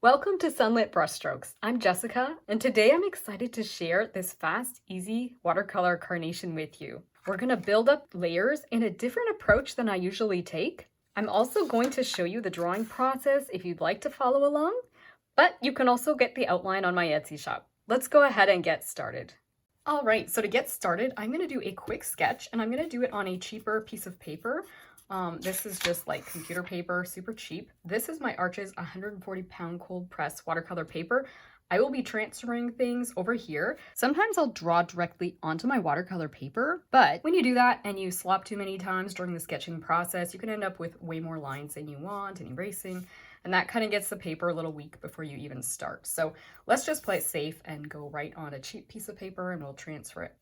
Welcome to Sunlit Brushstrokes. I'm Jessica, and today I'm excited to share this fast, easy watercolor carnation with you. We're going to build up layers in a different approach than I usually take. I'm also going to show you the drawing process if you'd like to follow along, but you can also get the outline on my Etsy shop. Let's go ahead and get started. All right, so to get started, I'm going to do a quick sketch, and I'm going to do it on a cheaper piece of paper. This is just like computer paper, super cheap. This is my Arches 140-pound cold press watercolor paper. I will be transferring things over here. Sometimes I'll draw directly onto my watercolor paper, but when you do that and you slop too many times during the sketching process, you can end up with way more lines than you want and erasing, and that kind of gets the paper a little weak before you even start. So let's just play it safe and go right on a cheap piece of paper and we'll transfer it.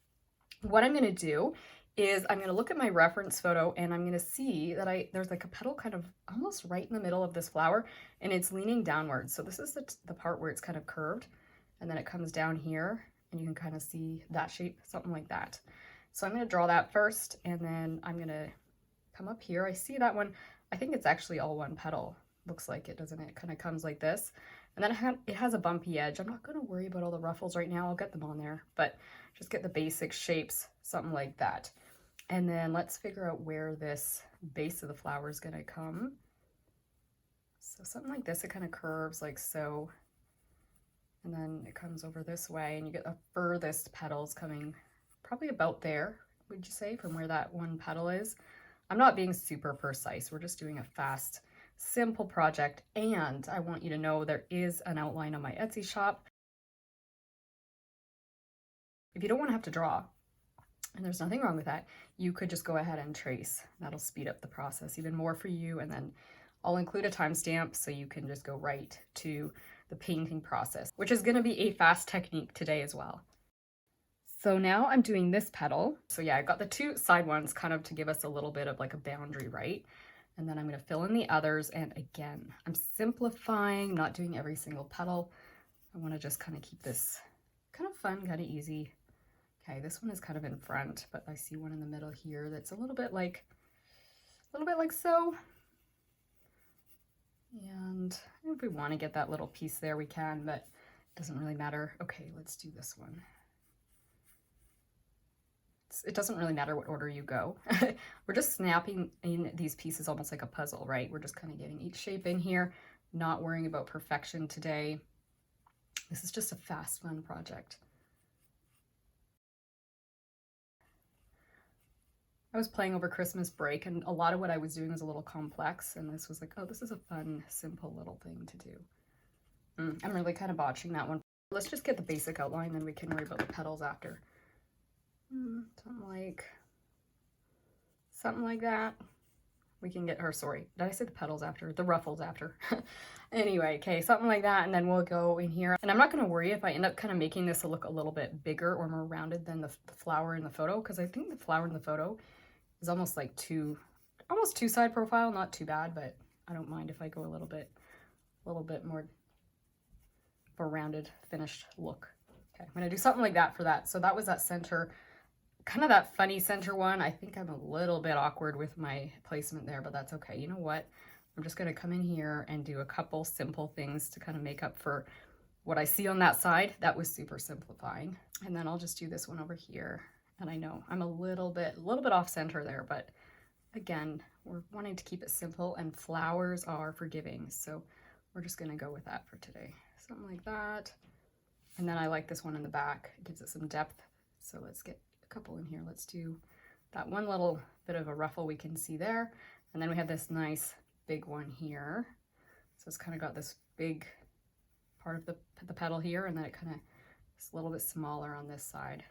What I'm going to do is I'm going to look at my reference photo and I'm going to see that there's like a petal kind of almost right in the middle of this flower and it's leaning downwards. So this is the part where it's kind of curved and then it comes down here and you can kind of see that shape, something like that. So I'm going to draw that first and then I'm going to come up here. I see that one. I think it's actually all one petal. Looks like it, doesn't it? It kind of comes like this. And then it has a bumpy edge. I'm not going to worry about all the ruffles right now. I'll get them on there, but just get the basic shapes, something like that. And then let's figure out where this base of the flower is going to come. So something like this, it kind of curves like so. And then it comes over this way and you get the furthest petals coming probably about there, would you say, from where that one petal is. I'm not being super precise. We're just doing a fast, simple project. And I want you to know there is an outline on my Etsy shop. If you don't want to have to draw, and there's nothing wrong with that, you could just go ahead and trace. That'll speed up the process even more for you. And then I'll include a timestamp so you can just go right to the painting process, which is going to be a fast technique today as well. So now I'm doing this petal. So yeah, I got the two side ones kind of to give us a little bit of like a boundary, right? And then I'm going to fill in the others. And again, I'm simplifying, not doing every single petal. I want to just kind of keep this kind of fun, kind of easy. Okay, this one is kind of in front, but I see one in the middle here that's a little bit like so. And if we want to get that little piece there, we can, but it doesn't really matter. Okay, let's do this one. It doesn't really matter what order you go. We're just snapping in these pieces almost like a puzzle, right? We're just kind of getting each shape in here, not worrying about perfection today. This is just a fast, fun project. I was playing over Christmas break and a lot of what I was doing was a little complex, and this was like, oh, this is a fun, simple little thing to do. I'm really kind of botching that one. Let's just get the basic outline, then we can worry about the petals after. Something like that. We can get, or sorry, did I say the petals after? The ruffles after. Anyway, okay, something like that, and then we'll go in here. And I'm not going to worry if I end up kind of making this look a little bit bigger or more rounded than the flower in the photo, because I think the flower in the photo is almost like almost two side profile, not too bad, but I don't mind if I go a little bit more of a rounded finished look. Okay, I'm going to do something like that for that. So that was that center, kind of that funny center one. I think I'm a little bit awkward with my placement there, but that's okay. You know what? I'm just going to come in here and do a couple simple things to kind of make up for what I see on that side. That was super simplifying. And then I'll just do this one over here. And I know I'm a little bit off center there, but again, we're wanting to keep it simple and flowers are forgiving. So we're just going to go with that for today. Something like that. And then I like this one in the back. It gives it some depth. So let's get a couple in here. Let's do that one little bit of a ruffle we can see there. And then we have this nice big one here. So it's kind of got this big part of the petal here, and then it kind of is a little bit smaller on this side.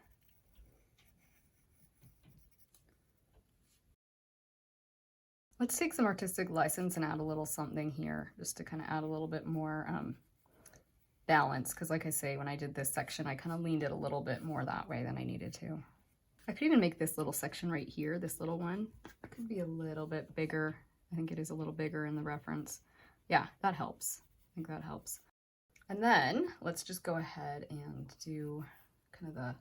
Let's take some artistic license and add a little something here just to kind of add a little bit more balance, because like I say, when I did this section, I kind of leaned it a little bit more that way than I needed to. I could even make this little section right here, this little one, it could be a little bit bigger. I think it is a little bigger in the reference. Yeah, that helps. I think that helps. And then let's just go ahead and do kind of the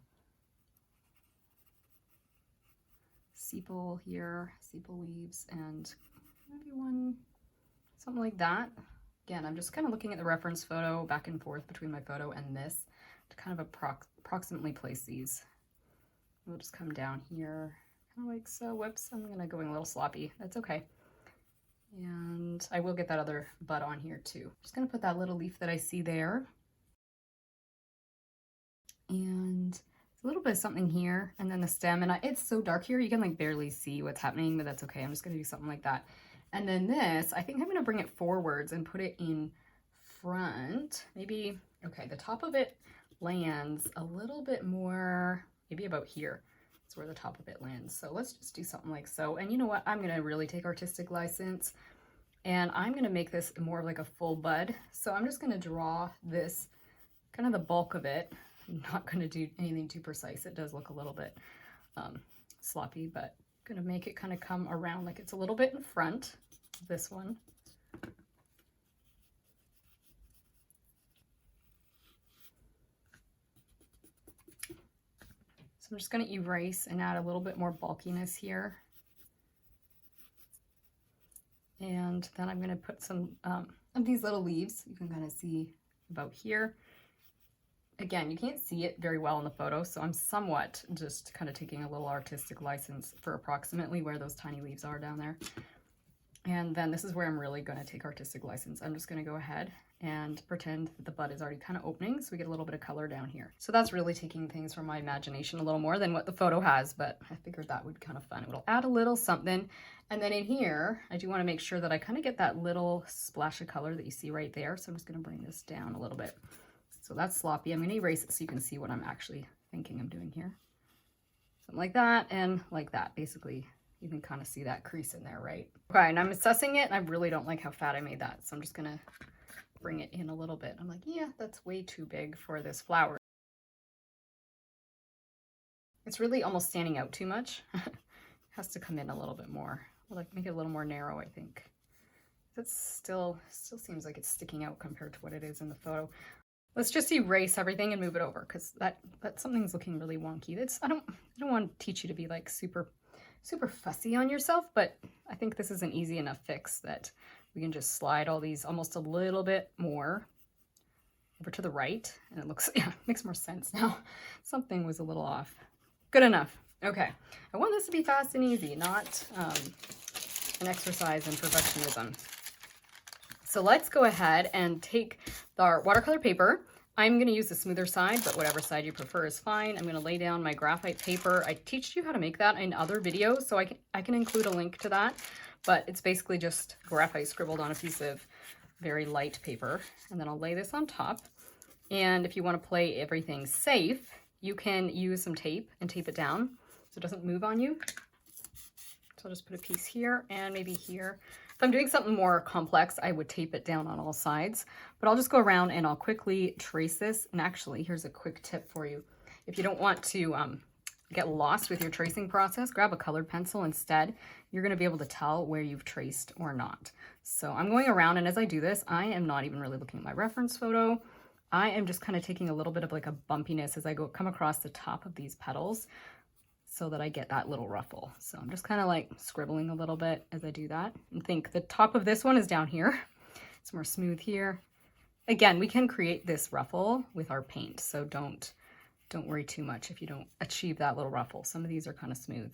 sepal here, sepal leaves, and maybe one, something like that. Again, I'm just kind of looking at the reference photo back and forth between my photo and this to kind of approximately place these. We'll just come down here, kind of like so. Whoops, I'm gonna going a little sloppy. That's okay. And I will get that other bud on here too. Just gonna put that little leaf that I see there. And a little bit of something here, and then the stem, and it's so dark here, you can like barely see what's happening, but that's okay. I'm just gonna do something like that. And then this, I think I'm gonna bring it forwards and put it in front. Maybe, okay, the top of it lands a little bit more, maybe about here. That's where the top of it lands. So let's just do something like so. And you know what? I'm gonna really take artistic license, and I'm gonna make this more of like a full bud. So I'm just gonna draw this, kind of the bulk of it. I'm not gonna do anything too precise. It does look a little bit sloppy, but I'm gonna make it kind of come around like it's a little bit in front of this one. So I'm just going to erase and add a little bit more bulkiness here. And then I'm going to put some of these little leaves. You can kind of see about here. Again, you can't see it very well in the photo, so I'm somewhat just kind of taking a little artistic license for approximately where those tiny leaves are down there. And then this is where I'm really going to take artistic license. I'm just going to go ahead and pretend that the bud is already kind of opening, so we get a little bit of color down here. So that's really taking things from my imagination a little more than what the photo has, but I figured that would be kind of fun. It'll add a little something. And then in here, I do want to make sure that I kind of get that little splash of color that you see right there. So I'm just going to bring this down a little bit. So that's sloppy. I'm going to erase it so you can see what I'm actually thinking I'm doing here. Something like that and like that. Basically, you can kind of see that crease in there, right? Okay, and I'm assessing it, and I really don't like how fat I made that. So I'm just going to bring it in a little bit. I'm like, yeah, that's way too big for this flower. It's really almost standing out too much. It has to come in a little bit more. Like make it a little more narrow, I think. That's still seems like it's sticking out compared to what it is in the photo. Let's just erase everything and move it over, because that something's looking really wonky. I don't want to teach you to be like super fussy on yourself, but I think this is an easy enough fix that we can just slide all these almost a little bit more over to the right, and it looks, yeah, makes more sense now. Something was a little off. Good enough. Okay, I want this to be fast and easy, not an exercise in perfectionism. So let's go ahead and take our watercolor paper. I'm going to use the smoother side, but whatever side you prefer is fine. I'm going to lay down my graphite paper. I teach you how to make that in other videos, so I can include a link to that. But it's basically just graphite scribbled on a piece of very light paper. And then I'll lay this on top. And if you want to play everything safe, you can use some tape and tape it down so it doesn't move on you. So I'll just put a piece here and maybe here. If I'm doing something more complex, I would tape it down on all sides, but I'll just go around and I'll quickly trace this. And actually, here's a quick tip for you. If you don't want to get lost with your tracing process, grab a colored pencil instead. You're going to be able to tell where you've traced or not. So I'm going around, and as I do this, I am not even really looking at my reference photo. I am just kind of taking a little bit of like a bumpiness as I come across the top of these petals, so that I get that little ruffle. So I'm just kind of like scribbling a little bit as I do that. And think the top of this one is down here. It's more smooth here. Again, we can create this ruffle with our paint, so don't worry too much if you don't achieve that little ruffle. Some of these are kind of smooth.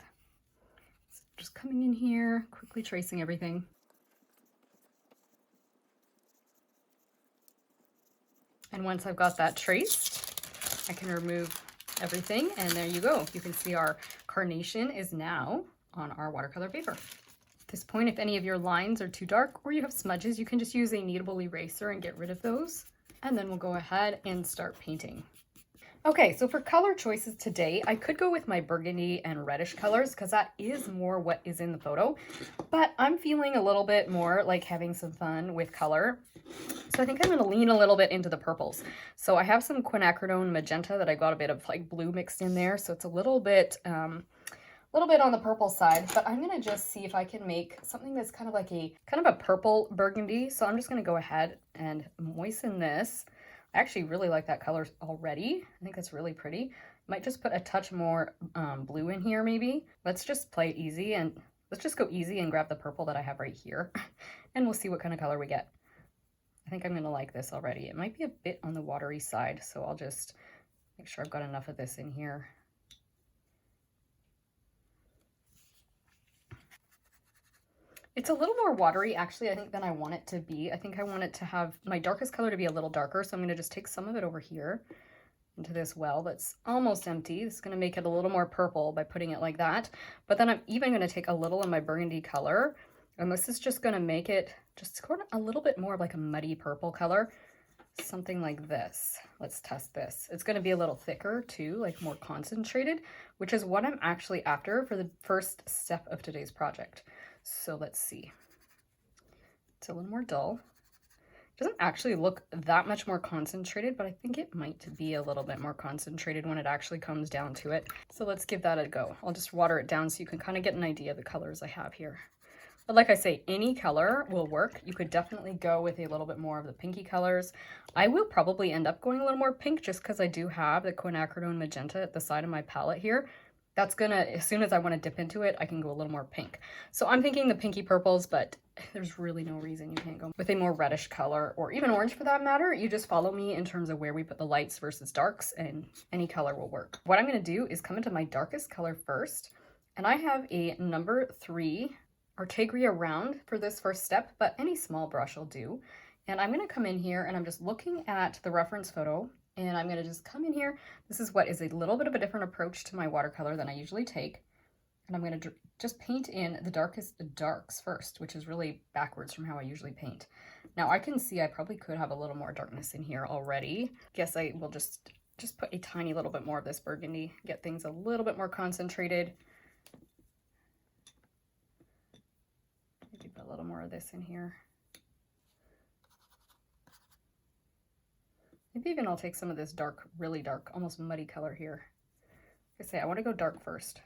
So just coming in here, quickly tracing everything. And once I've got that traced, I can remove everything, and there you go. You can see our carnation is now on our watercolor paper. At this point, if any of your lines are too dark or you have smudges, you can just use a kneadable eraser and get rid of those. And then we'll go ahead and start painting. Okay, so for color choices today, I could go with my burgundy and reddish colors because that is more what is in the photo, but I'm feeling a little bit more like having some fun with color. So I think I'm going to lean a little bit into the purples. So I have some quinacridone magenta that I got a bit of like blue mixed in there. So it's a little bit on the purple side, but I'm going to just see if I can make something that's kind of like a purple burgundy. So I'm just going to go ahead and moisten this. I actually really like that color already. I think that's really pretty. Might just put a touch more blue in here maybe. Let's just play it easy, and let's just go easy and grab the purple that I have right here. And we'll see what kind of color we get. I think I'm going to like this already. It might be a bit on the watery side, so I'll just make sure I've got enough of this in here. It's a little more watery, actually, I think, than I want it to be. I think I want it to have my darkest color to be a little darker, so I'm going to just take some of it over here into this well that's almost empty. It's going to make it a little more purple by putting it like that. But then I'm even going to take a little in my burgundy color, and this is just going to make it just sort of a little bit more of like a muddy purple color. Something like this. Let's test this. It's going to be a little thicker too, like more concentrated, which is what I'm actually after for the first step of today's project. So let's see. It's a little more dull. It doesn't actually look that much more concentrated, but I think it might be a little bit more concentrated when it actually comes down to it. So let's give that a go. I'll just water it down so you can kind of get an idea of the colors I have here. But like I say, any color will work. You could definitely go with a little bit more of the pinky colors. I will probably end up going a little more pink just because I do have the quinacridone magenta at the side of my palette here. That's gonna, as soon as I want to dip into it, I can go a little more pink. So I'm thinking the pinky purples, but there's really no reason you can't go with a more reddish color, or even orange for that matter. You just follow me in terms of where we put the lights versus darks, and any color will work. What I'm gonna do is come into my darkest color first, and I have a number 3 Artegria round for this first step, but any small brush will do. And I'm gonna come in here and I'm just looking at the reference photo, and I'm gonna just come in here. This is what is a little bit of a different approach to my watercolor than I usually take. And I'm gonna just paint in the darkest darks first, which is really backwards from how I usually paint. Now I can see I probably could have a little more darkness in here already. Guess I will just put a tiny little bit more of this burgundy, get things a little bit more concentrated. Maybe put a little more of this in here. Maybe even I'll take some of this dark, really dark, almost muddy color here. Like I say, I want to go dark first.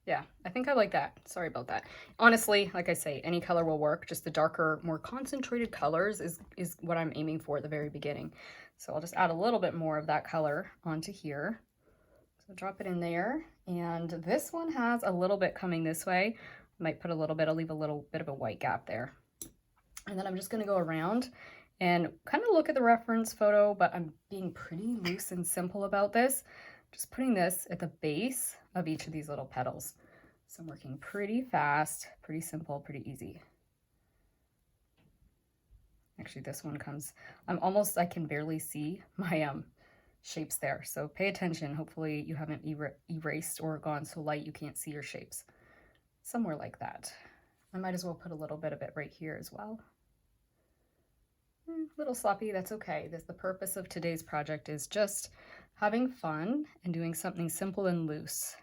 Yeah, I think I like that. Sorry about that. Honestly, like I say, any color will work. Just the darker, more concentrated colors is what I'm aiming for at the very beginning. So I'll just add a little bit more of that color onto here. So drop it in there. And this one has a little bit coming this way. Might put a little bit, I'll leave a little bit of a white gap there. And then I'm just going to go around and kind of look at the reference photo, but I'm being pretty loose and simple about this. Just putting this at the base of each of these little petals. So I'm working pretty fast, pretty simple, pretty easy. Actually, this one comes, I can barely see my shapes there. So pay attention. Hopefully you haven't erased or gone so light you can't see your shapes. Somewhere like that. I might as well put a little bit of it right here as well. A little sloppy, that's okay. The purpose of today's project is just having fun and doing something simple and loose.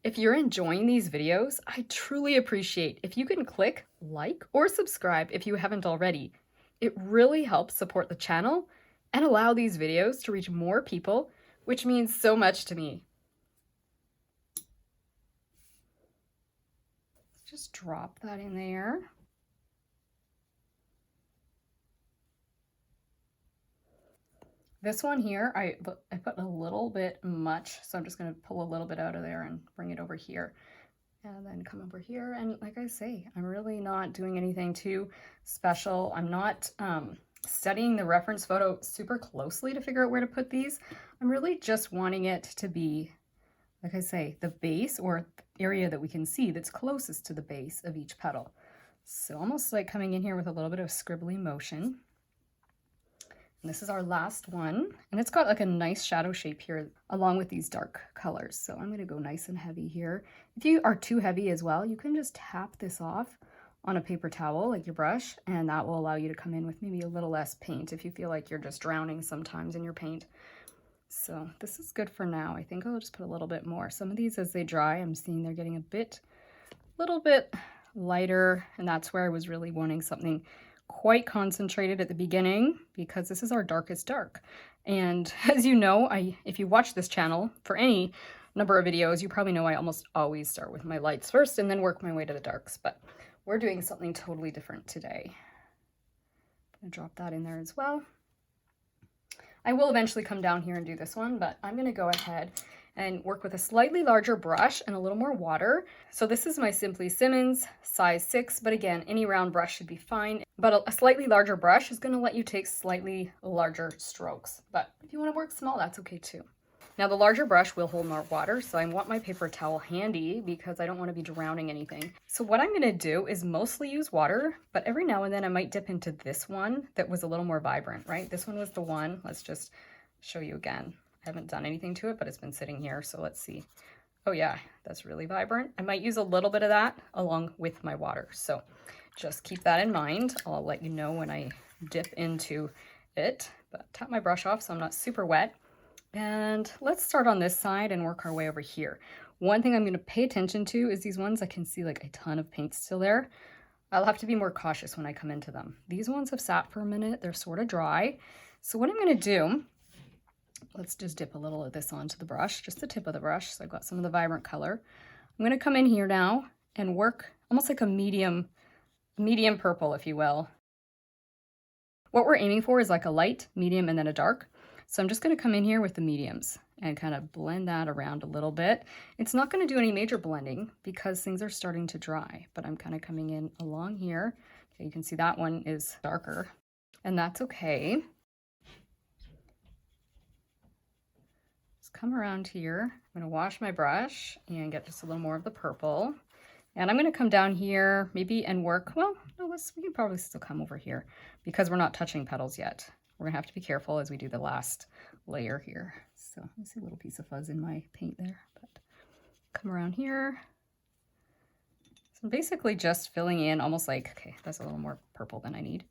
If you're enjoying these videos, I truly appreciate if you can click like or subscribe if you haven't already. It really helps support the channel and allow these videos to reach more people, which means so much to me. Just drop that in there. This one here, I put a little bit much, so I'm just going to pull a little bit out of there and bring it over here. And then come over here, and like I say, I'm really not doing anything too special. I'm not studying the reference photo super closely to figure out where to put these. I'm really just wanting it to be, like I say, the base or area that we can see that's closest to the base of each petal. So almost like coming in here with a little bit of scribbly motion. And this is our last one, and it's got like a nice shadow shape here along with these dark colors. So I'm going to go nice and heavy here. If you are too heavy as well, you can just tap this off on a paper towel like your brush, and that will allow you to come in with maybe a little less paint if you feel like you're just drowning sometimes in your paint. So this is good for now. I think I'll just put a little bit more. Some of these as they dry, I'm seeing they're getting a little bit lighter, and that's where I was really wanting something quite concentrated at the beginning, because this is our darkest dark. And as you know, if you watch this channel for any number of videos, you probably know I almost always start with my lights first and then work my way to the darks, but we're doing something totally different today. I'm gonna drop that in there as well. I will eventually come down here and do this one, but I'm gonna go ahead and work with a slightly larger brush and a little more water. So this is my Simply Simmons size 6, but again, any round brush should be fine. But a slightly larger brush is going to let you take slightly larger strokes. But if you want to work small, that's okay too. Now the larger brush will hold more water, so I want my paper towel handy because I don't want to be drowning anything. So what I'm going to do is mostly use water, but every now and then I might dip into this one that was a little more vibrant, right? This one was the one. Let's just show you again. I haven't done anything to it, but it's been sitting here, so let's see. Oh yeah, that's really vibrant. I might use a little bit of that along with my water, so just keep that in mind. I'll let you know when I dip into it, but tap my brush off so I'm not super wet. And let's start on this side and work our way over here. One thing I'm going to pay attention to is these ones. I can see like a ton of paint still there. I'll have to be more cautious when I come into them. These ones have sat for a minute. They're sort of dry. So what I'm going to do, let's just dip a little of this onto the brush, just the tip of the brush. So I've got some of the vibrant color. I'm going to come in here now and work almost like a medium purple, if you will. What we're aiming for is like a light, medium, and then a dark. So I'm just going to come in here with the mediums and kind of blend that around a little bit. It's not going to do any major blending because things are starting to dry, but I'm kind of coming in along here. Okay, you can see that one is darker, and that's okay. Just come around here. I'm going to wash my brush and get just a little more of the purple. And I'm going to come down here maybe and work, well, no, we can probably still come over here because we're not touching petals yet. We're gonna have to be careful as we do the last layer here. So I see a little piece of fuzz in my paint there, but come around here. So I'm basically just filling in almost like, okay, that's a little more purple than I need.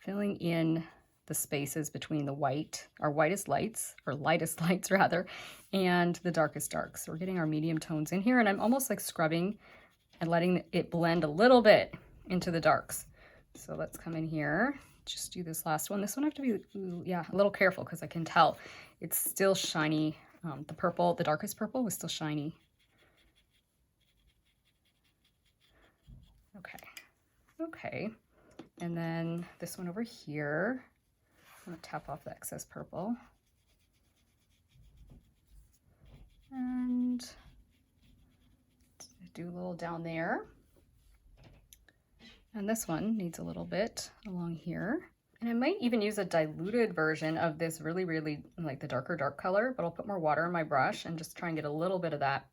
Filling in the spaces between the white, our lightest lights rather, and the darkest darks. So we're getting our medium tones in here, and I'm almost like scrubbing and letting it blend a little bit into the darks. So let's come in here. Just do this last one. This one I have to be, yeah, a little careful because I can tell it's still shiny. The purple, the darkest purple was still shiny. Okay. And then this one over here, I'm gonna tap off the excess purple. And do a little down there. And this one needs a little bit along here. And I might even use a diluted version of this really like the darker dark color, but I'll put more water in my brush and just try and get a little bit of that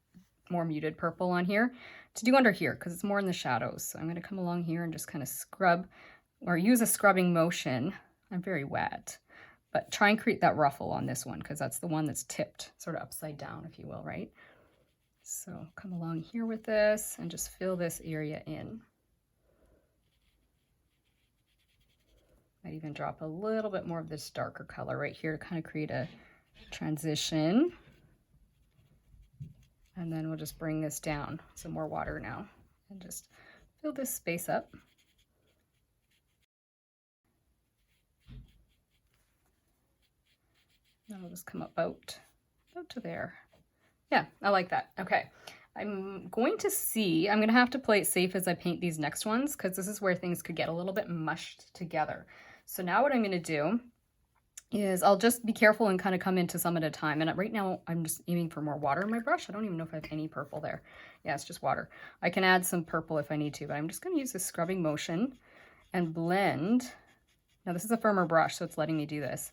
more muted purple on here to do under here because it's more in the shadows. So I'm going to come along here and just kind of scrub or use a scrubbing motion. I'm very wet, but try and create that ruffle on this one because that's the one that's tipped sort of upside down, if you will, right? So come along here with this and just fill this area in. I'd even drop a little bit more of this darker color right here to kind of create a transition. And then we'll just bring this down, some more water now, and just fill this space up. That'll just come about to there. Yeah, I like that. Okay. I'm going to have to play it safe as I paint these next ones because this is where things could get a little bit mushed together. So now what I'm going to do is I'll just be careful and kind of come into some at a time. And right now I'm just aiming for more water in my brush. I don't even know if I have any purple there. Yeah, it's just water. I can add some purple if I need to, but I'm just going to use this scrubbing motion and blend. Now this is a firmer brush, so it's letting me do this.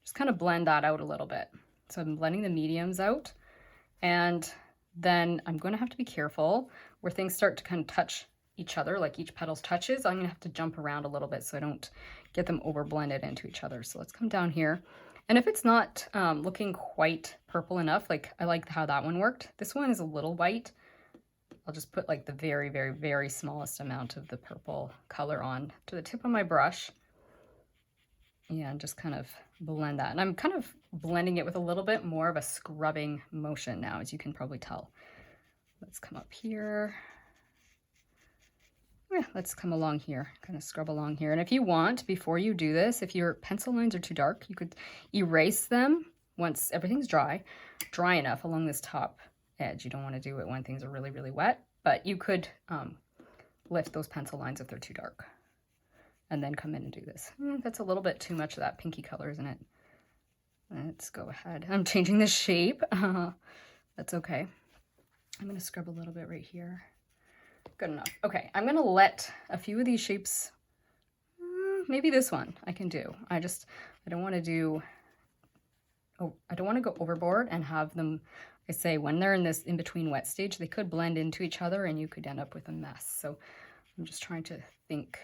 Just kind of blend that out a little bit. So I'm blending the mediums out, and then I'm going to have to be careful where things start to kind of touch each other, like each petal touches. I'm going to have to jump around a little bit so I don't get them over blended into each other. So let's come down here. And if it's not looking quite purple enough, like I like how that one worked. This one is a little white. I'll just put like the very smallest amount of the purple color on to the tip of my brush. Yeah, and just kind of blend that. And I'm kind of blending it with a little bit more of a scrubbing motion now, as you can probably tell. Let's come up here. Yeah, let's come along here, kind of scrub along here. And if you want, before you do this, if your pencil lines are too dark, you could erase them once everything's dry enough along this top edge. You don't want to do it when things are really wet, but you could lift those pencil lines if they're too dark and then come in and do this. That's a little bit too much of that pinky color, isn't it? Let's go ahead. I'm changing the shape. That's okay. I'm going to scrub a little bit right here. Good enough. Okay, I'm going to let a few of these shapes, maybe this one I can do. I don't want to do, I don't want to go overboard and have them, I say, when they're in this in-between wet stage, they could blend into each other and you could end up with a mess. So I'm just trying to think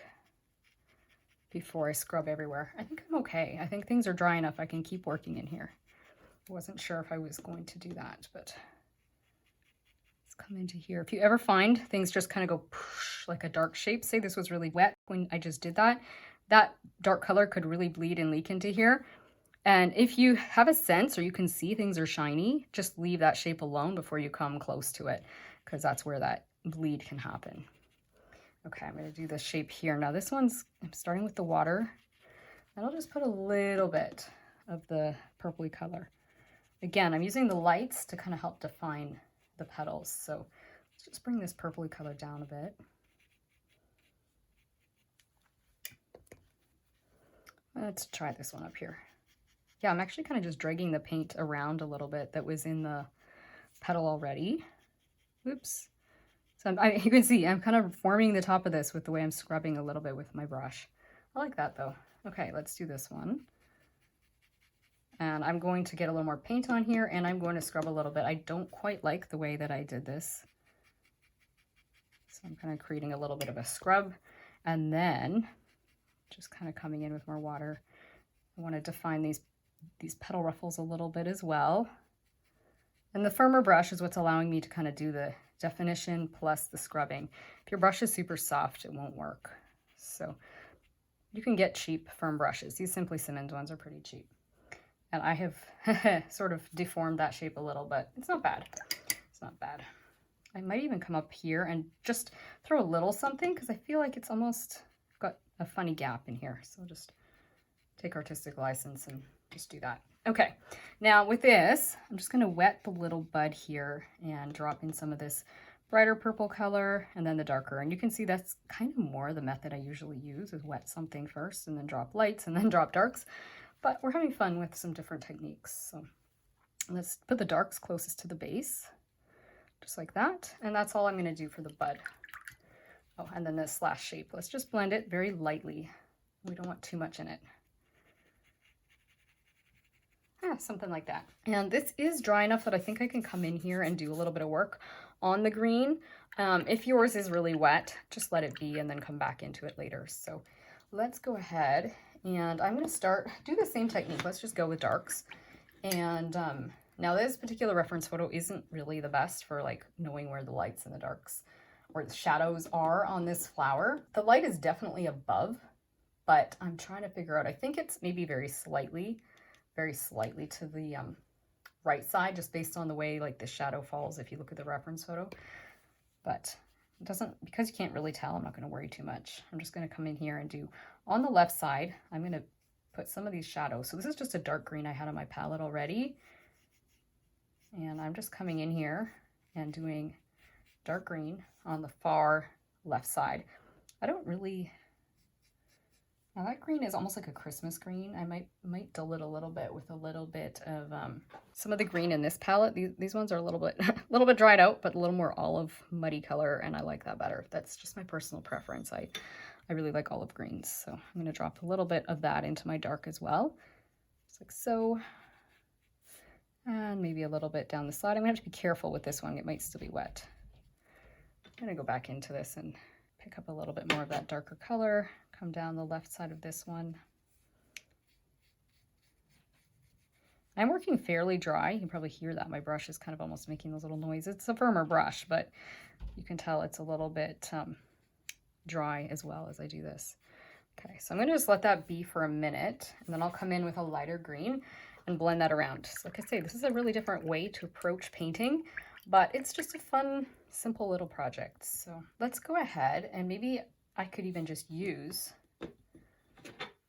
before I scrub everywhere. I think I'm okay. I think things are dry enough. I can keep working in here. I wasn't sure if I was going to do that, but let's come into here. If you ever find things just kind of go poosh, like a dark shape, say this was really wet when I just did that, that dark color could really bleed and leak into here. And if you have a sense or you can see things are shiny, just leave that shape alone before you come close to it, because that's where that bleed can happen. Okay, I'm going to do this shape here. Now this one's, I'm starting with the water, and I'll just put a little bit of the purpley color. Again, I'm using the lights to kind of help define the petals. So let's just bring this purpley color down a bit. Let's try this one up here. Yeah, I'm actually kind of just dragging the paint around a little bit that was in the petal already. Oops. So you can see I'm kind of forming the top of this with the way I'm scrubbing a little bit with my brush. I like that though. Okay, let's do this one. And I'm going to get a little more paint on here and I'm going to scrub a little bit. I don't quite like the way that I did this. So I'm kind of creating a little bit of a scrub and then just kind of coming in with more water. I want to define these petal ruffles a little bit as well. And the firmer brush is what's allowing me to kind of do the definition plus the scrubbing. If your brush is super soft, it won't work. So you can get cheap firm brushes. These Simply Simmons ones are pretty cheap. And I have sort of deformed that shape a little, but it's not bad. It's not bad. I might even come up here and just throw a little something because I feel like it's almost got a funny gap in here. So I'll just take artistic license and just do that. Okay, now with this, I'm just gonna wet the little bud here and drop in some of this brighter purple color and then the darker. And you can see that's kind of more the method I usually use, is wet something first and then drop lights and then drop darks. But we're having fun with some different techniques. So let's put the darks closest to the base, just like that. And that's all I'm gonna do for the bud. Oh, and then this last shape, let's just blend it very lightly. We don't want too much in it. Yeah, something like that. And this is dry enough that I think I can come in here and do a little bit of work on the green. If yours is really wet, just let it be and then come back into it later. So let's go ahead and I'm going to do the same technique. Let's just go with darks. And now this particular reference photo isn't really the best for like knowing where the lights and the darks or the shadows are on this flower. The light is definitely above, but I'm trying to figure out, I think it's maybe very slightly to the right side, just based on the way like the shadow falls if you look at the reference photo. But it doesn't, because you can't really tell, I'm not going to worry too much. I'm just going to come in here and do on the left side, I'm going to put some of these shadows. So this is just a dark green I had on my palette already. And I'm just coming in here and doing dark green on the far left side. I don't really, now that green is almost like a Christmas green. I might dull it a little bit with a little bit of some of the green in this palette. These ones are a little bit dried out, but a little more olive muddy color, and I like that better. That's just my personal preference. I really like olive greens, so I'm going to drop a little bit of that into my dark as well, just like so. And maybe a little bit down the side. I'm going to have to be careful with this one. It might still be wet. I'm going to go back into this and pick up a little bit more of that darker color. Come down the left side of this one. I'm working fairly dry. You can probably hear that my brush is kind of almost making those little noises. It's a firmer brush, but you can tell it's a little bit dry as well as I do this. Okay, so I'm going to just let that be for a minute, and then I'll come in with a lighter green and blend that around. So like I say, this is a really different way to approach painting, but it's just a fun, simple little project. So let's go ahead, and maybe I could even just use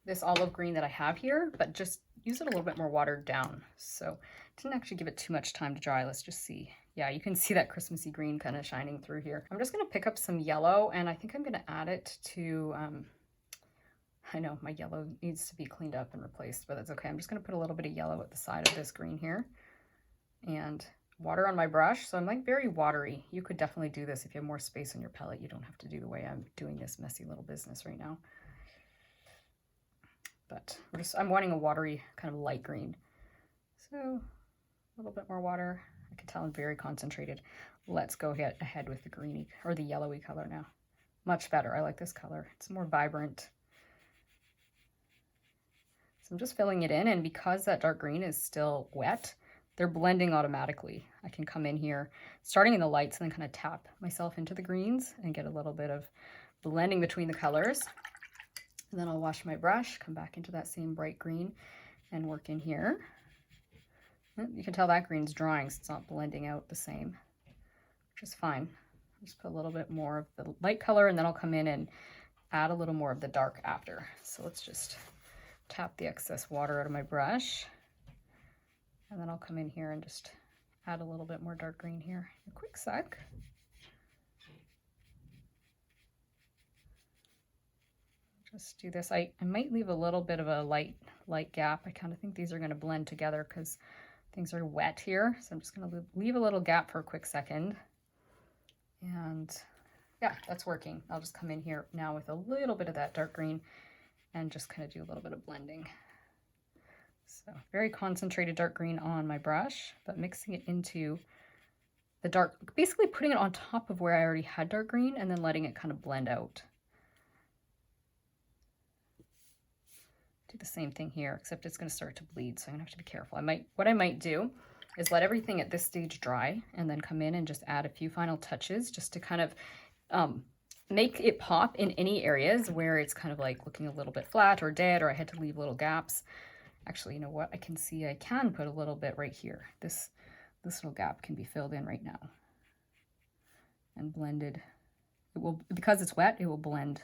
this olive green that I have here, but just use it a little bit more watered down. So didn't actually give it too much time to dry. Let's just see. Yeah, you can see that Christmassy green kind of shining through here. I'm just going to pick up some yellow, and I think I'm going to add it to, I know my yellow needs to be cleaned up and replaced, but that's okay. I'm just going to put a little bit of yellow at the side of this green here. And water on my brush, so I'm like very watery. You could definitely do this if you have more space on your palette. You don't have to do the way I'm doing this messy little business right now. But I'm wanting a watery kind of light green. So a little bit more water. I can tell I'm very concentrated. Let's go ahead with the greeny or the yellowy color now. Much better. I like this color. It's more vibrant. So I'm just filling it in, and because that dark green is still wet, they're blending automatically. I can come in here, starting in the lights, and then kind of tap myself into the greens and get a little bit of blending between the colors. And then I'll wash my brush, come back into that same bright green and work in here. You can tell that green's drying, so it's not blending out the same, which is fine. Just put a little bit more of the light color, and then I'll come in and add a little more of the dark after. So let's just tap the excess water out of my brush, and then I'll come in here and just add a little bit more dark green here. A quick sec. Just do this. I might leave a little bit of a light gap. I kind of think these are going to blend together because things are wet here. So I'm just going to leave a little gap for a quick second. And yeah, that's working. I'll just come in here now with a little bit of that dark green and just kind of do a little bit of blending. So very concentrated dark green on my brush, but mixing it into the dark, basically putting it on top of where I already had dark green and then letting it kind of blend out. Do the same thing here, except it's going to start to bleed, so I'm going to have to be careful. What I might do is let everything at this stage dry and then come in and just add a few final touches just to kind of make it pop in any areas where it's kind of like looking a little bit flat or dead, or I had to leave little gaps. Actually, you know what? I can see I can put a little bit right here. This little gap can be filled in right now and blended. It will, because it's wet, it will blend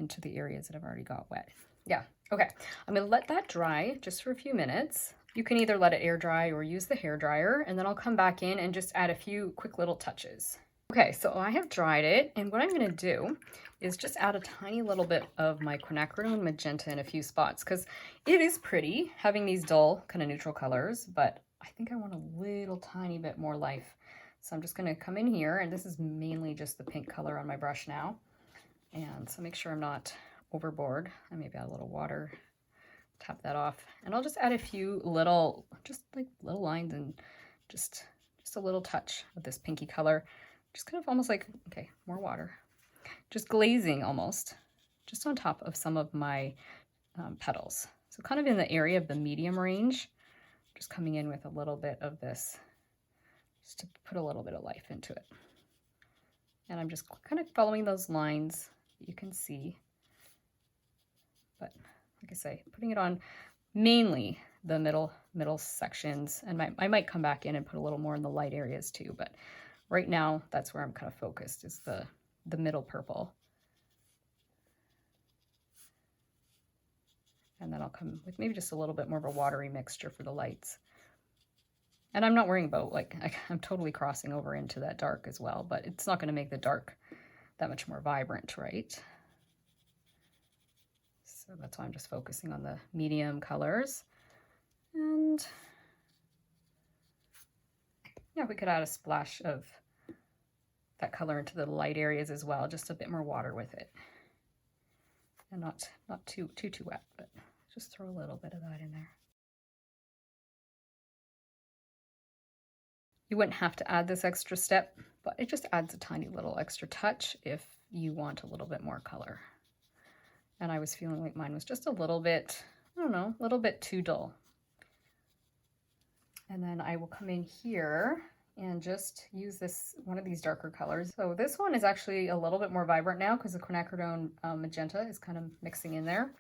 into the areas that I've already got wet. Yeah, okay. I'm gonna let that dry just for a few minutes. You can either let it air dry or use the hair dryer, and then I'll come back in and just add a few quick little touches. Okay, so I have dried it, and what I'm gonna do is just add a tiny little bit of my quinacridone magenta in a few spots, because it is pretty having these dull kind of neutral colors, but I think I want a little tiny bit more life. So I'm just gonna come in here, and this is mainly just the pink color on my brush now. And so make sure I'm not overboard. I maybe add a little water, tap that off, and I'll just add a few little, just like little lines and just a little touch of this pinky color. Just kind of almost like, okay, more water. Just glazing almost, just on top of some of my petals. So kind of in the area of the medium range, just coming in with a little bit of this, just to put a little bit of life into it. And I'm just kind of following those lines that you can see. But like I say, putting it on mainly the middle sections, and I might come back in and put a little more in the light areas too, but right now that's where I'm kind of focused, is the middle purple. And then I'll come with maybe just a little bit more of a watery mixture for the lights. And I'm not worrying about, like, I'm totally crossing over into that dark as well, but it's not going to make the dark that much more vibrant, right? So that's why I'm just focusing on the medium colors. And yeah, we could add a splash of that color into the light areas as well, just a bit more water with it. And not too wet, but just throw a little bit of that in there. You wouldn't have to add this extra step, but it just adds a tiny little extra touch if you want a little bit more color. And I was feeling like mine was just a little bit, I don't know, a little bit too dull. And then I will come in here and just use this, one of these darker colors. So this one is actually a little bit more vibrant now because the quinacridone magenta is kind of mixing in there.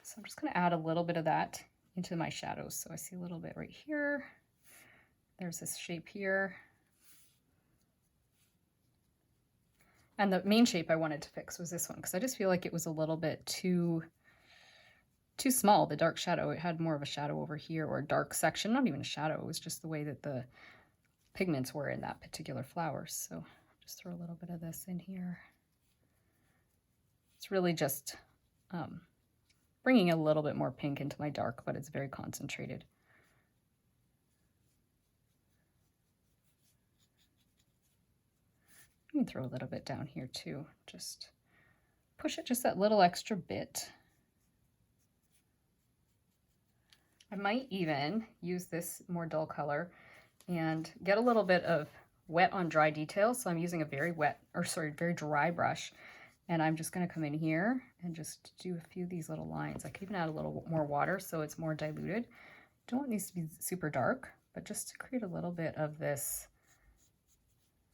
So I'm just going to add a little bit of that into my shadows. So I see a little bit right here. There's this shape here. And the main shape I wanted to fix was this one, because I just feel like it was a little bit too small, the dark shadow. It had more of a shadow over here, or a dark section, not even a shadow. It was just the way that the pigments were in that particular flower. So just throw a little bit of this in here. It's really just bringing a little bit more pink into my dark, but it's very concentrated. You can throw a little bit down here too. Just push it just that little extra bit. I might even use this more dull color and get a little bit of wet on dry detail. So I'm using a very very dry brush. And I'm just going to come in here and just do a few of these little lines. I could even add a little more water so it's more diluted. Don't want these to be super dark, but just to create a little bit of this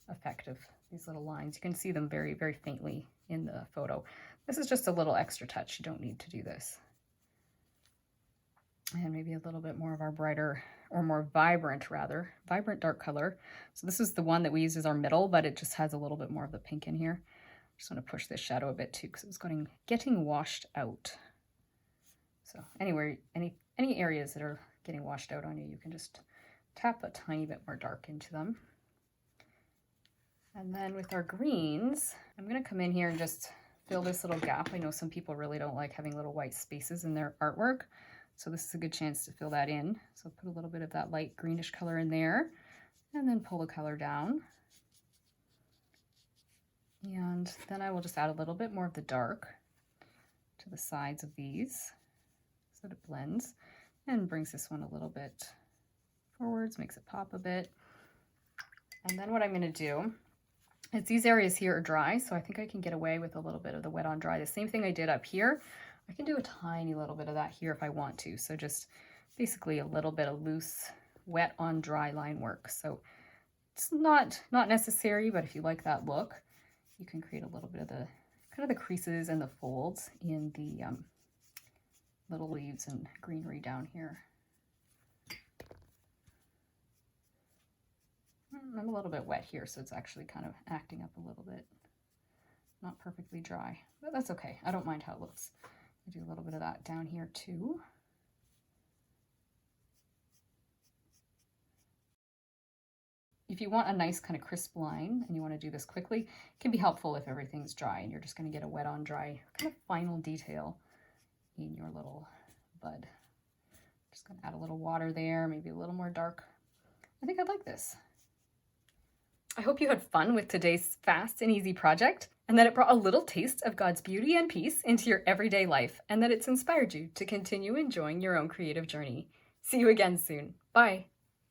effect of these little lines. You can see them very, very faintly in the photo. This is just a little extra touch. You don't need to do this. And maybe a little bit more of our brighter, or more vibrant dark color. So this is the one that we use as our middle, but it just has a little bit more of the pink in here. Just want to push this shadow a bit too, because it was getting washed out. So anywhere, any areas that are getting washed out on you, you can just tap a tiny bit more dark into them. And then with our greens, I'm going to come in here and just fill this little gap. I know some people really don't like having little white spaces in their artwork, so this is a good chance to fill that in. So put a little bit of that light greenish color in there, and then pull the color down. And then I will just add a little bit more of the dark to the sides of these so that it blends and brings this one a little bit forwards, makes it pop a bit. And then what I'm going to do is these areas here are dry, so I think I can get away with a little bit of the wet on dry. The same thing I did up here, I can do a tiny little bit of that here if I want to. So just basically a little bit of loose wet on dry line work. So it's not necessary, but if you like that look, you can create a little bit of the kind of the creases and the folds in the little leaves and greenery down here. I'm a little bit wet here, so it's actually kind of acting up a little bit. Not perfectly dry, but that's okay. I don't mind how it looks. I do a little bit of that down here too. If you want a nice kind of crisp line and you want to do this quickly, it can be helpful if everything's dry and you're just going to get a wet on dry kind of final detail in your little bud. Just going to add a little water there, maybe a little more dark. I think I'd like this. I hope you had fun with today's fast and easy project, and that it brought a little taste of God's beauty and peace into your everyday life, and that it's inspired you to continue enjoying your own creative journey. See you again soon. Bye.